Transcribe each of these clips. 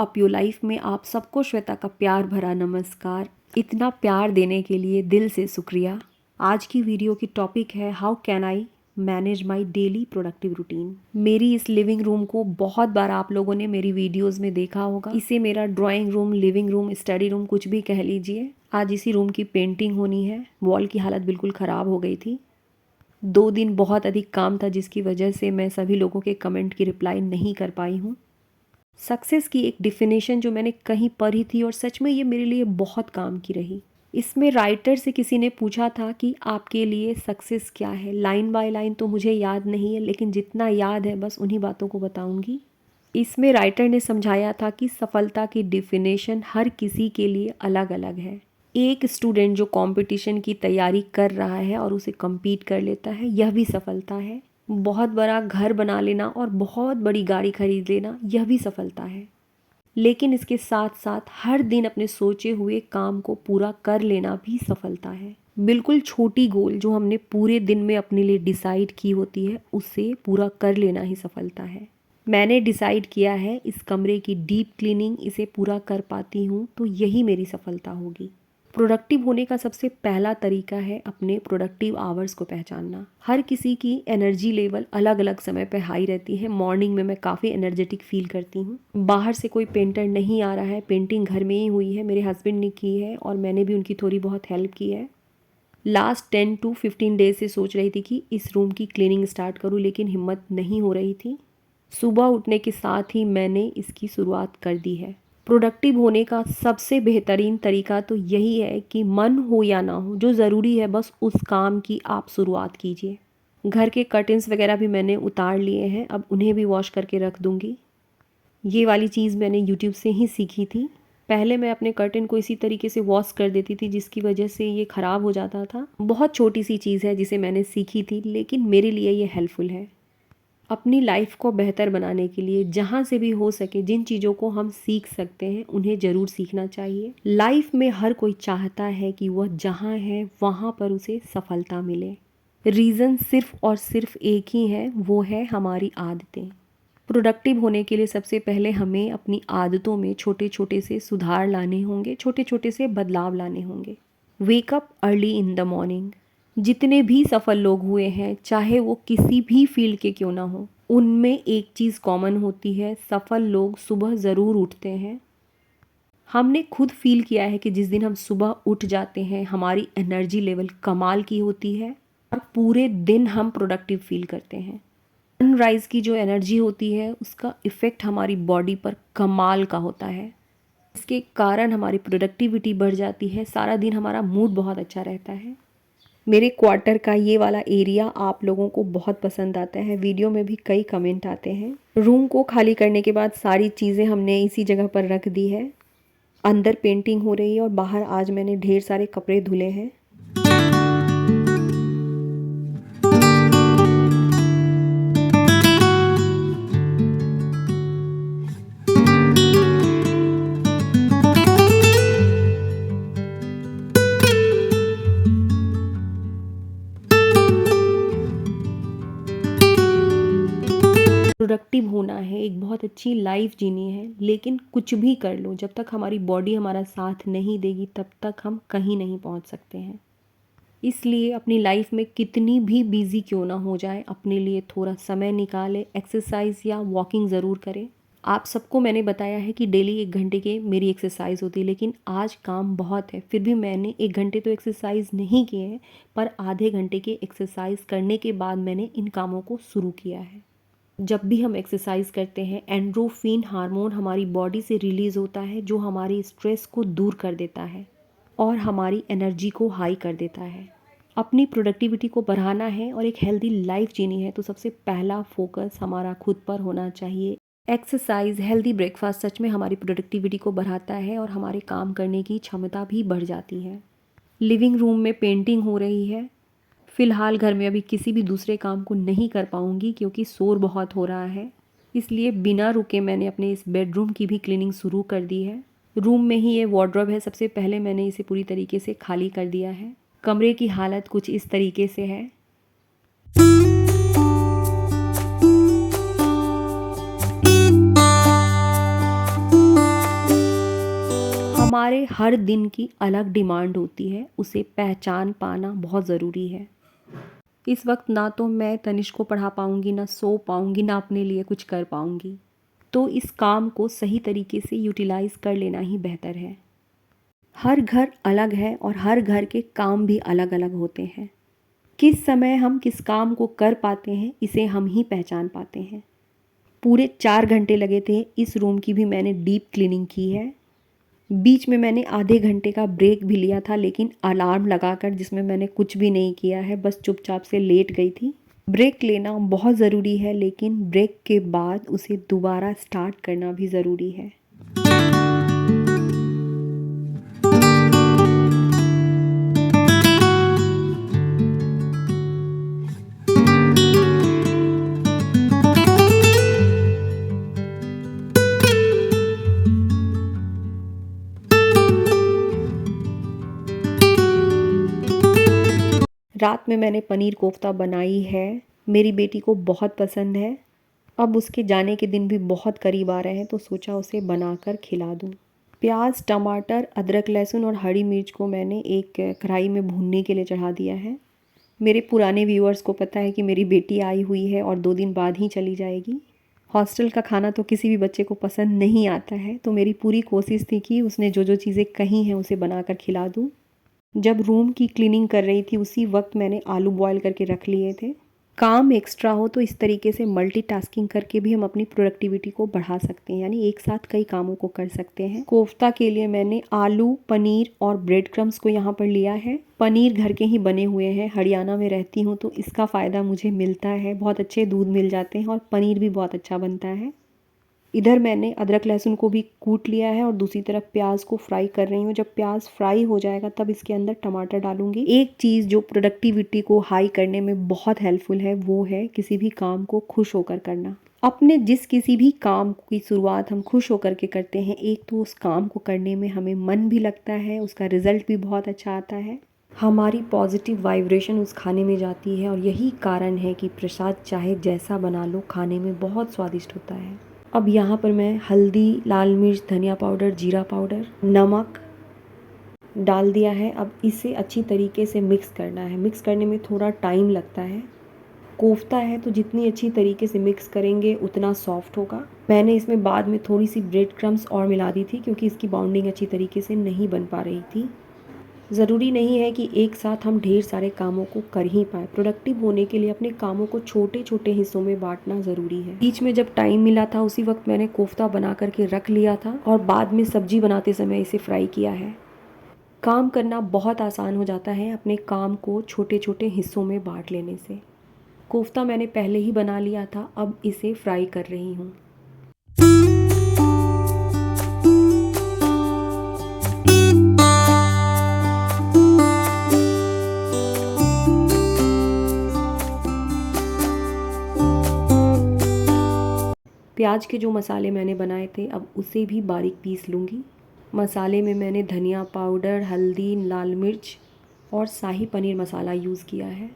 Up your life में आप सबको श्वेता का प्यार भरा नमस्कार। इतना प्यार देने के लिए दिल से शुक्रिया। आज की वीडियो की टॉपिक है how can I manage my daily productive routine. मेरी इस लिविंग रूम को बहुत बार आप लोगों ने मेरी वीडियोस में देखा होगा। इसे मेरा drawing room, living room, study room कुछ भी कह लीजिए। आज इसी रूम की पेंटिंग होनी है। वॉल की हालत बिल्कुल ख़राब हो गई थी। 2 दिन बहुत अधिक काम था जिसकी वजह से मैं सभी लोगों के कमेंट की रिप्लाई नहीं कर पाई हूँ। सक्सेस की एक डिफिनेशन जो मैंने कहीं पढ़ी थी और सच में ये मेरे लिए बहुत काम की रही। इसमें राइटर से किसी ने पूछा था कि आपके लिए सक्सेस क्या है। लाइन बाय लाइन तो मुझे याद नहीं है, लेकिन जितना याद है बस उन्हीं बातों को बताऊंगी। इसमें राइटर ने समझाया था कि सफलता की डिफिनेशन हर किसी के लिए अलग अलग है। एक स्टूडेंट जो कंपटीशन की तैयारी कर रहा है और उसे compete कर लेता है, यह भी सफलता है। बहुत बड़ा घर बना लेना और बहुत बड़ी गाड़ी खरीद लेना, यह भी सफलता है। लेकिन इसके साथ साथ हर दिन अपने सोचे हुए काम को पूरा कर लेना भी सफलता है। बिल्कुल छोटी गोल जो हमने पूरे दिन में अपने लिए डिसाइड की होती है, उसे पूरा कर लेना ही सफलता है। मैंने डिसाइड किया है इस कमरे की डीप क्लीनिंग इसे पूरा कर पाती हूँ तो यही मेरी सफलता होगी। प्रोडक्टिव होने का सबसे पहला तरीका है अपने प्रोडक्टिव आवर्स को पहचानना। हर किसी की एनर्जी लेवल अलग अलग समय पे हाई रहती है। मॉर्निंग में मैं काफ़ी एनर्जेटिक फील करती हूँ। बाहर से कोई पेंटर नहीं आ रहा है, पेंटिंग घर में ही हुई है, मेरे हस्बैंड ने की है और मैंने भी उनकी थोड़ी बहुत हेल्प की है। लास्ट 10 to 15 डेज से सोच रही थी कि इस रूम की क्लीनिंग स्टार्ट करूँ, लेकिन हिम्मत नहीं हो रही थी। सुबह उठने के साथ ही मैंने इसकी शुरुआत कर दी है। प्रोडक्टिव होने का सबसे बेहतरीन तरीका तो यही है कि मन हो या ना हो, जो ज़रूरी है बस उस काम की आप शुरुआत कीजिए। घर के कर्टन्स वगैरह भी मैंने उतार लिए हैं, अब उन्हें भी वॉश करके रख दूँगी। ये वाली चीज़ मैंने यूट्यूब से ही सीखी थी। पहले मैं अपने कर्टन को इसी तरीके से वॉश कर देती थी जिसकी वजह से ये ख़राब हो जाता था। बहुत छोटी सी चीज़ है जिसे मैंने सीखी थी, लेकिन मेरे लिए ये हेल्पफुल है। अपनी लाइफ को बेहतर बनाने के लिए जहाँ से भी हो सके जिन चीज़ों को हम सीख सकते हैं उन्हें ज़रूर सीखना चाहिए। लाइफ में हर कोई चाहता है कि वह जहाँ है वहाँ पर उसे सफलता मिले। रीज़न सिर्फ और सिर्फ एक ही है, वो है हमारी आदतें। प्रोडक्टिव होने के लिए सबसे पहले हमें अपनी आदतों में छोटे छोटे से सुधार लाने होंगे, छोटे छोटे से बदलाव लाने होंगे। Wake up early in the morning. जितने भी सफल लोग हुए हैं, चाहे वो किसी भी फील्ड के क्यों ना हो, उनमें एक चीज़ कॉमन होती है, सफल लोग सुबह ज़रूर उठते हैं। हमने खुद फील किया है कि जिस दिन हम सुबह उठ जाते हैं हमारी एनर्जी लेवल कमाल की होती है और पूरे दिन हम प्रोडक्टिव फील करते हैं। सनराइज़ की जो एनर्जी होती है उसका इफ़ेक्ट हमारी बॉडी पर कमाल का होता है। इसके कारण हमारी प्रोडक्टिविटी बढ़ जाती है, सारा दिन हमारा मूड बहुत अच्छा रहता है। मेरे क्वार्टर का ये वाला एरिया आप लोगों को बहुत पसंद आता है, वीडियो में भी कई कमेंट आते हैं। रूम को खाली करने के बाद सारी चीज़ें हमने इसी जगह पर रख दी है। अंदर पेंटिंग हो रही है और बाहर आज मैंने ढेर सारे कपड़े धुले हैं। प्रोडक्टिव होना है, एक बहुत अच्छी लाइफ जीनी है, लेकिन कुछ भी कर लो, जब तक हमारी बॉडी हमारा साथ नहीं देगी तब तक हम कहीं नहीं पहुंच सकते हैं। इसलिए अपनी लाइफ में कितनी भी बिजी क्यों ना हो जाए, अपने लिए थोड़ा समय निकालें, एक्सरसाइज या वॉकिंग ज़रूर करें। आप सबको मैंने बताया है कि डेली 1 घंटे के मेरी एक्सरसाइज होती है, लेकिन आज काम बहुत है, फिर भी मैंने 1 घंटे तो एक्सरसाइज नहीं किए हैं, पर आधे घंटे के एक्सरसाइज करने के बाद मैंने इन कामों को शुरू किया है। जब भी हम एक्सरसाइज करते हैं एंड्रोफिन हार्मोन हमारी बॉडी से रिलीज़ होता है, जो हमारी स्ट्रेस को दूर कर देता है और हमारी एनर्जी को हाई कर देता है। अपनी प्रोडक्टिविटी को बढ़ाना है और एक हेल्दी लाइफ जीनी है तो सबसे पहला फोकस हमारा खुद पर होना चाहिए। एक्सरसाइज, हेल्दी ब्रेकफास्ट सच में हमारी प्रोडक्टिविटी को बढ़ाता है और हमारे काम करने की क्षमता भी बढ़ जाती है। लिविंग रूम में पेंटिंग हो रही है। फ़िलहाल घर में अभी किसी भी दूसरे काम को नहीं कर पाऊँगी क्योंकि शोर बहुत हो रहा है, इसलिए बिना रुके मैंने अपने इस बेडरूम की भी क्लीनिंग शुरू कर दी है। रूम में ही ये वार्डरोब है, सबसे पहले मैंने इसे पूरी तरीके से खाली कर दिया है। कमरे की हालत कुछ इस तरीके से है। हमारे हर दिन की अलग डिमांड होती है, उसे पहचान पाना बहुत ज़रूरी है। इस वक्त ना तो मैं तनिष्क को पढ़ा पाऊँगी, ना सो पाऊँगी, ना अपने लिए कुछ कर पाऊँगी, तो इस काम को सही तरीके से यूटिलाइज़ कर लेना ही बेहतर है। हर घर अलग है और हर घर के काम भी अलग अलग होते हैं। किस समय हम किस काम को कर पाते हैं, इसे हम ही पहचान पाते हैं। पूरे 4 घंटे लगे थे, इस रूम की भी मैंने डीप क्लीनिंग की है। बीच में मैंने आधे घंटे का ब्रेक भी लिया था, लेकिन अलार्म लगाकर, जिसमें मैंने कुछ भी नहीं किया है, बस चुपचाप से लेट गई थी। ब्रेक लेना बहुत ज़रूरी है, लेकिन ब्रेक के बाद उसे दोबारा स्टार्ट करना भी ज़रूरी है। रात में मैंने पनीर कोफ्ता बनाई है, मेरी बेटी को बहुत पसंद है। अब उसके जाने के दिन भी बहुत करीब आ रहे हैं, तो सोचा उसे बनाकर खिला दूँ। प्याज, टमाटर, अदरक, लहसुन और हरी मिर्च को मैंने एक कढ़ाई में भूनने के लिए चढ़ा दिया है। मेरे पुराने व्यूअर्स को पता है कि मेरी बेटी आई हुई है और 2 दिन बाद ही चली जाएगी। हॉस्टल का खाना तो किसी भी बच्चे को पसंद नहीं आता है, तो मेरी पूरी कोशिश थी कि उसने जो जो चीज़ें कही हैं उसे बनाकर खिला दूँ। जब रूम की क्लीनिंग कर रही थी, उसी वक्त मैंने आलू बॉयल करके रख लिए थे। काम एक्स्ट्रा हो तो इस तरीके से मल्टीटास्किंग करके भी हम अपनी प्रोडक्टिविटी को बढ़ा सकते हैं, यानी एक साथ कई कामों को कर सकते हैं। कोफ्ता के लिए मैंने आलू, पनीर और ब्रेड क्रम्स को यहाँ पर लिया है। पनीर घर के ही बने हुए हैं, हरियाणा में रहती हूँ तो इसका फ़ायदा मुझे मिलता है। बहुत अच्छे दूध मिल जाते हैं और पनीर भी बहुत अच्छा बनता है। इधर मैंने अदरक लहसुन को भी कूट लिया है और दूसरी तरफ प्याज को फ्राई कर रही हूँ। जब प्याज फ्राई हो जाएगा तब इसके अंदर टमाटर डालूंगी। एक चीज़ जो प्रोडक्टिविटी को हाई करने में बहुत हेल्पफुल है, वो है किसी भी काम को खुश होकर करना। अपने किसी भी काम की शुरुआत हम खुश होकर के करते हैं, एक तो उस काम को करने में हमें मन भी लगता है, उसका रिजल्ट भी बहुत अच्छा आता है, हमारी पॉजिटिव वाइब्रेशन उस खाने में जाती है, और यही कारण है कि प्रसाद चाहे जैसा बना लो, खाने में बहुत स्वादिष्ट होता है। अब यहाँ पर मैं हल्दी, लाल मिर्च, धनिया पाउडर, जीरा पाउडर, नमक डाल दिया है। अब इसे अच्छी तरीके से मिक्स करना है। मिक्स करने में थोड़ा टाइम लगता है। कोफ्ता है तो जितनी अच्छी तरीके से मिक्स करेंगे उतना सॉफ्ट होगा। मैंने इसमें बाद में थोड़ी सी ब्रेड क्रम्स और मिला दी थी, क्योंकि इसकी बाउंडिंग अच्छी तरीके से नहीं बन पा रही थी। ज़रूरी नहीं है कि एक साथ हम ढेर सारे कामों को कर ही पाए। प्रोडक्टिव होने के लिए अपने कामों को छोटे छोटे हिस्सों में बांटना ज़रूरी है। बीच में जब टाइम मिला था, उसी वक्त मैंने कोफ्ता बना करके रख लिया था और बाद में सब्जी बनाते समय इसे फ्राई किया है। काम करना बहुत आसान हो जाता है अपने काम को छोटे छोटे हिस्सों में बांट लेने से। कोफ्ता मैंने पहले ही बना लिया था, अब इसे फ्राई कर रही हूँ। प्याज के जो मसाले मैंने बनाए थे, अब उसे भी बारीक पीस लूँगी। मसाले में मैंने धनिया पाउडर, हल्दी, लाल मिर्च और शाही पनीर मसाला यूज़ किया है।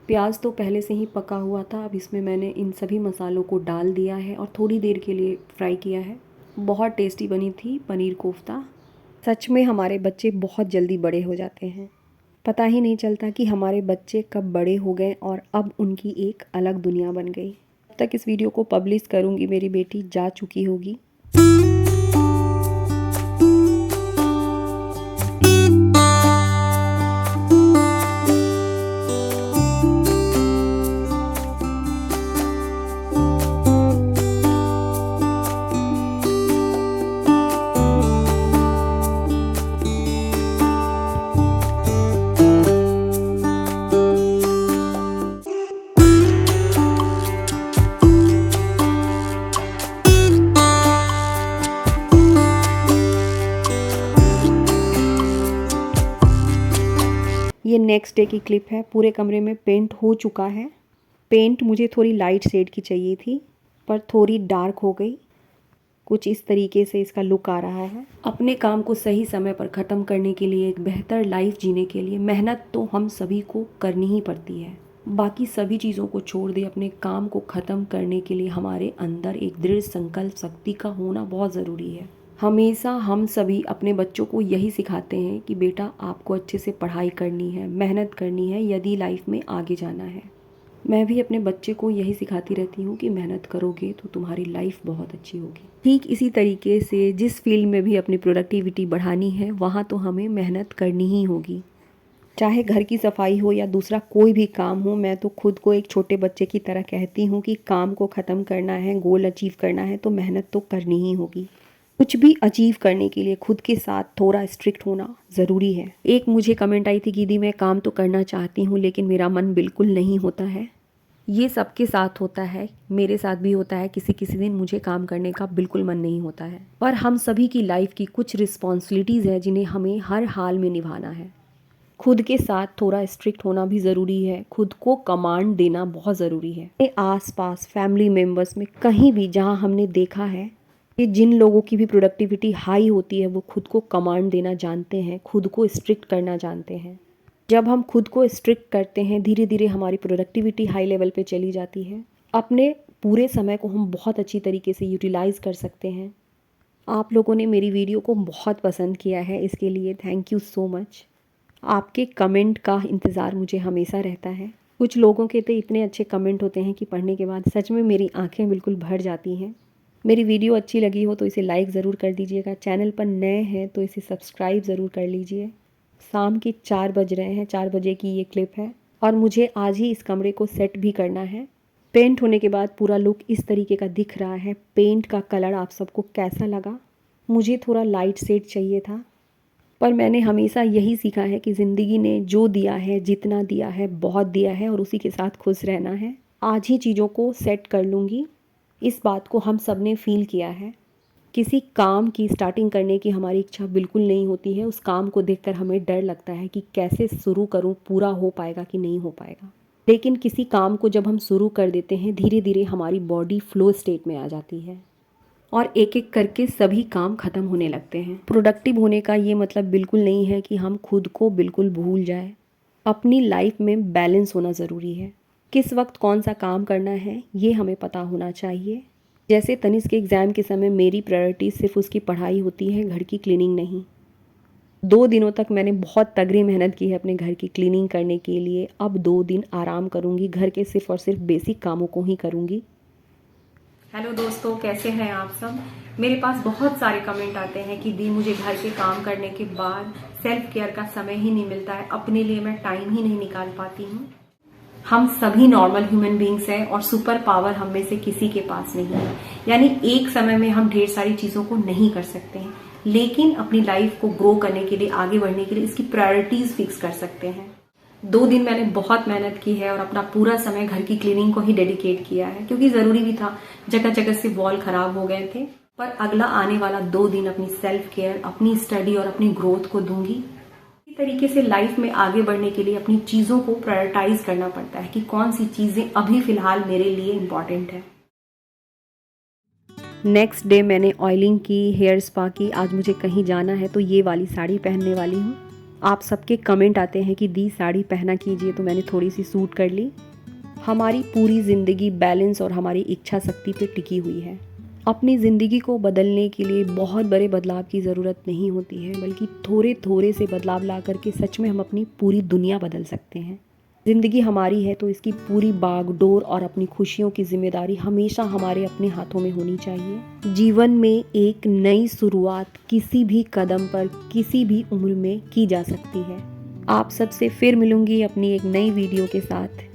प्याज तो पहले से ही पका हुआ था, अब इसमें मैंने इन सभी मसालों को डाल दिया है और थोड़ी देर के लिए फ्राई किया है। बहुत टेस्टी बनी थी पनीर कोफ्ता। सच में हमारे बच्चे बहुत जल्दी बड़े हो जाते हैं। पता ही नहीं चलता कि हमारे बच्चे कब बड़े हो गए और अब उनकी एक अलग दुनिया बन गई। जब तक इस वीडियो को पब्लिश करूँगी, मेरी बेटी जा चुकी होगी। ये नेक्स्ट डे की क्लिप है। पूरे कमरे में पेंट हो चुका है। पेंट मुझे थोड़ी लाइट शेड की चाहिए थी, पर थोड़ी डार्क हो गई। कुछ इस तरीके से इसका लुक आ रहा है। अपने काम को सही समय पर ख़त्म करने के लिए, एक बेहतर लाइफ जीने के लिए मेहनत तो हम सभी को करनी ही पड़ती है। बाकी सभी चीज़ों को छोड़ दे, अपने काम को ख़त्म करने के लिए हमारे अंदर एक दृढ़ संकल्प शक्ति का होना बहुत ज़रूरी है। हमेशा हम सभी अपने बच्चों को यही सिखाते हैं कि बेटा आपको अच्छे से पढ़ाई करनी है, मेहनत करनी है यदि लाइफ में आगे जाना है। मैं भी अपने बच्चे को यही सिखाती रहती हूँ कि मेहनत करोगे तो तुम्हारी लाइफ बहुत अच्छी होगी। ठीक इसी तरीके से जिस फील्ड में भी अपनी प्रोडक्टिविटी बढ़ानी है वहाँ तो हमें मेहनत करनी ही होगी। चाहे घर की सफाई हो या दूसरा कोई भी काम हो, मैं तो खुद को एक छोटे बच्चे की तरह कहती हूँ कि काम को ख़त्म करना है, गोल अचीव करना है तो मेहनत तो करनी ही होगी। कुछ भी अचीव करने के लिए खुद के साथ थोड़ा स्ट्रिक्ट होना ज़रूरी है। एक मुझे कमेंट आई थी कि दीदी मैं काम तो करना चाहती हूँ लेकिन मेरा मन बिल्कुल नहीं होता है। ये सबके साथ होता है, मेरे साथ भी होता है। किसी किसी दिन मुझे काम करने का बिल्कुल मन नहीं होता है, पर हम सभी की लाइफ की कुछ रिस्पॉन्सिबिलिटीज़ है जिन्हें हमें हर हाल में निभाना है। खुद के साथ थोड़ा स्ट्रिक्ट होना भी ज़रूरी है, खुद को कमांड देना बहुत ज़रूरी है। अपने आस पास फैमिली मेम्बर्स में कहीं भी जहाँ हमने देखा है कि जिन लोगों की भी प्रोडक्टिविटी हाई होती है वो खुद को कमांड देना जानते हैं, खुद को स्ट्रिक्ट करना जानते हैं। जब हम खुद को स्ट्रिक्ट करते हैं धीरे धीरे हमारी प्रोडक्टिविटी हाई लेवल पे चली जाती है। अपने पूरे समय को हम बहुत अच्छी तरीके से यूटिलाइज़ कर सकते हैं। आप लोगों ने मेरी वीडियो को बहुत पसंद किया है, इसके लिए थैंक यू सो मच। आपके कमेंट का इंतज़ार मुझे हमेशा रहता है। कुछ लोगों के तो इतने अच्छे कमेंट होते हैं कि पढ़ने के बाद सच में मेरी आंखें बिल्कुल भर जाती हैं। मेरी वीडियो अच्छी लगी हो तो इसे लाइक ज़रूर कर दीजिएगा। चैनल पर नए हैं तो इसे सब्सक्राइब ज़रूर कर लीजिए। शाम के 4 बज रहे हैं, 4 बजे की ये क्लिप है और मुझे आज ही इस कमरे को सेट भी करना है। पेंट होने के बाद पूरा लुक इस तरीके का दिख रहा है। पेंट का कलर आप सबको कैसा लगा? मुझे थोड़ा लाइट शेड चाहिए था, पर मैंने हमेशा यही सीखा है कि ज़िंदगी ने जो दिया है, जितना दिया है, बहुत दिया है और उसी के साथ खुश रहना है। आज ही चीज़ों को सेट कर लूँगी। इस बात को हम सब ने फील किया है। किसी काम की स्टार्टिंग करने की हमारी इच्छा बिल्कुल नहीं होती है। उस काम को देखकर हमें डर लगता है कि कैसे शुरू करूं, पूरा हो पाएगा कि नहीं हो पाएगा। लेकिन किसी काम को जब हम शुरू कर देते हैं धीरे धीरे हमारी बॉडी फ्लो स्टेट में आ जाती है और एक एक करके सभी काम ख़त्म होने लगते हैं। प्रोडक्टिव होने का ये मतलब बिल्कुल नहीं है कि हम खुद को बिल्कुल भूल जाए। अपनी लाइफ में बैलेंस होना ज़रूरी है। किस वक्त कौन सा काम करना है ये हमें पता होना चाहिए। जैसे तनिष्क के एग्ज़ाम के समय मेरी प्रायोरिटी सिर्फ उसकी पढ़ाई होती है, घर की क्लीनिंग नहीं। 2 दिनों तक मैंने बहुत तगड़ी मेहनत की है अपने घर की क्लीनिंग करने के लिए। अब 2 दिन आराम करूँगी, घर के सिर्फ और सिर्फ बेसिक कामों को ही करूँगी। हेलो दोस्तों, कैसे हैं आप सब? मेरे पास बहुत सारे कमेंट आते हैं कि दी मुझे घर के काम करने के बाद सेल्फ केयर का समय ही नहीं मिलता है, अपने लिए मैं टाइम ही नहीं निकाल पाती हूँ। हम सभी नॉर्मल ह्यूमन बींग्स हैं और सुपर पावर हम में से किसी के पास नहीं है। यानी एक समय में हम ढेर सारी चीज़ों को नहीं कर सकते हैं, लेकिन अपनी लाइफ को ग्रो करने के लिए, आगे बढ़ने के लिए इसकी प्रायोरिटीज़ फिक्स कर सकते हैं। 2 दिन मैंने बहुत मेहनत की है और अपना पूरा समय घर की क्लीनिंग को ही डेडिकेट किया है, क्योंकि ज़रूरी भी था। जगह जगह से वॉल खराब हो गए थे। पर अगला आने वाला 2 दिन अपनी सेल्फ केयर, अपनी स्टडी और अपनी ग्रोथ को दूंगी। इसी तरीके से लाइफ में आगे बढ़ने के लिए अपनी चीज़ों को प्रायोरिटाइज करना पड़ता है कि कौन सी चीज़ें अभी फ़िलहाल मेरे लिए इम्पॉर्टेंट है। नेक्स्ट डे मैंने ऑयलिंग की, हेयर स्पा की। आज मुझे कहीं जाना है तो ये वाली साड़ी पहनने वाली हूँ। आप सबके कमेंट आते हैं कि दी साड़ी पहना कीजिए, तो मैंने थोड़ी सी सूट कर ली। हमारी पूरी ज़िंदगी बैलेंस और हमारी इच्छा शक्ति पे टिकी हुई है। अपनी ज़िंदगी को बदलने के लिए बहुत बड़े बदलाव की ज़रूरत नहीं होती है, बल्कि थोड़े थोड़े से बदलाव ला करके सच में हम अपनी पूरी दुनिया बदल सकते हैं। ज़िंदगी हमारी है तो इसकी पूरी बागडोर और अपनी खुशियों की जिम्मेदारी हमेशा हमारे अपने हाथों में होनी चाहिए। जीवन में एक नई शुरुआत किसी भी कदम पर, किसी भी उम्र में की जा सकती है। आप सबसे फिर मिलूंगी अपनी एक नई वीडियो के साथ।